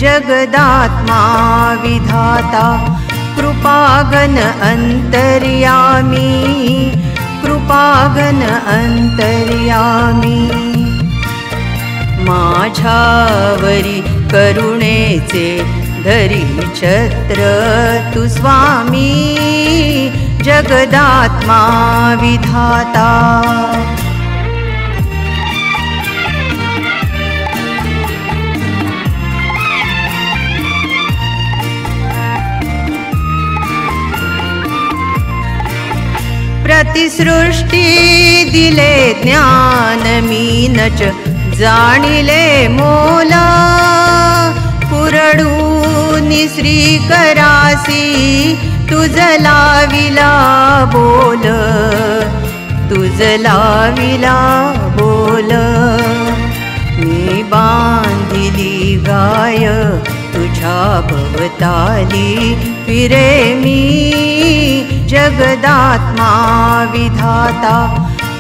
जगदात्मा विधाता कृपाघन अंतर्यामी कृपाघन अंतर्यामी माझ्यावरी करुणेचे धरी छत्र तू स्वामी जगदात्मा विधाता प्रतिसृष्टी दिले ज्ञान मीनच जाणिले मोला पुरडूनि श्री करासी तुझ लाविला बोल तुझ लाविला बोल मी बांधिली गाय तुझ्या भवताली फिरे मी जगदात्मा विधाता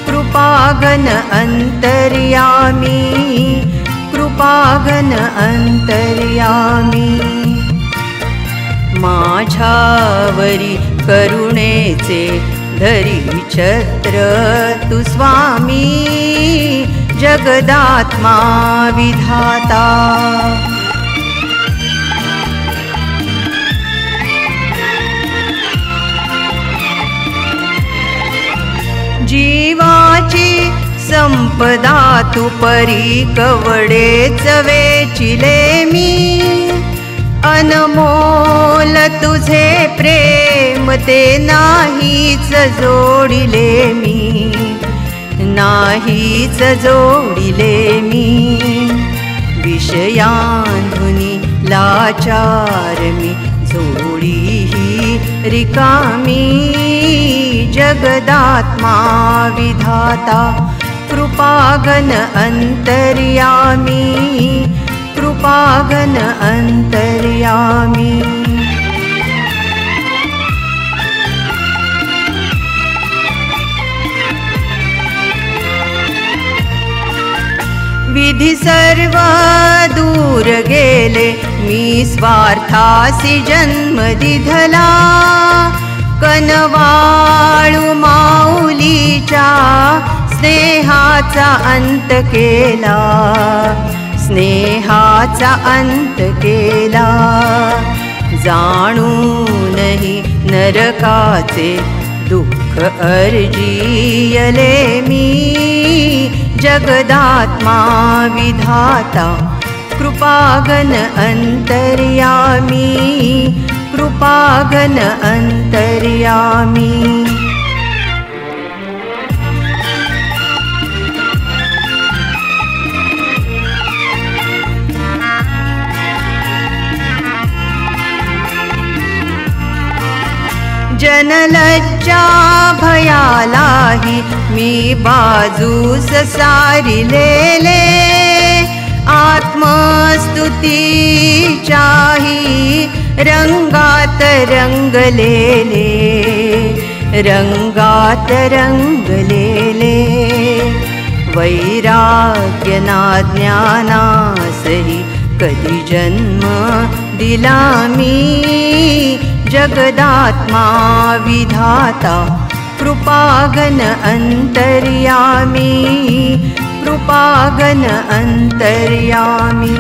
कृपाघन अंतर्यामी कृपाघन अंतर्यामी माझ्यावरी करुणेचे धरी छत्र तू स्वामी जगदात्मा विधाता जीवाची संपदा तू परी कवडेच वेचिले मी अनमोल तुझे प्रेम ते नाहीच जोडिले मी नाहीच जोडिले मी विषयांधुनी लाचार मी जोडी ही रिकामी जगदात्मा विधाता कृपाघन अंतर्यामी कृपाघन अंतर्यामी विधी सर्व दूर गेले मी स्वार्थासी जन्म दिधला कनवाळू माऊलीच्या स्नेहाचा अंत केला स्नेहाचा अंत केला जाणूनही नरकाचे दुःख अर्जियले मी जगदात्मा विधाता कृपाघन अंतर्यामी कृपाघन अंतर्यामी जनलज्जा भयालाही मी बाजूस सारिलेले आत्मस्तुतीच्याही रंगात रंगलेले रंगात रंगलेले वैराग्य ना ज्ञानासही कधी जन्म दिला मी जगदात्मा विधाता कृपाघन अंतर्यामी कृपाघन अंतर्यामी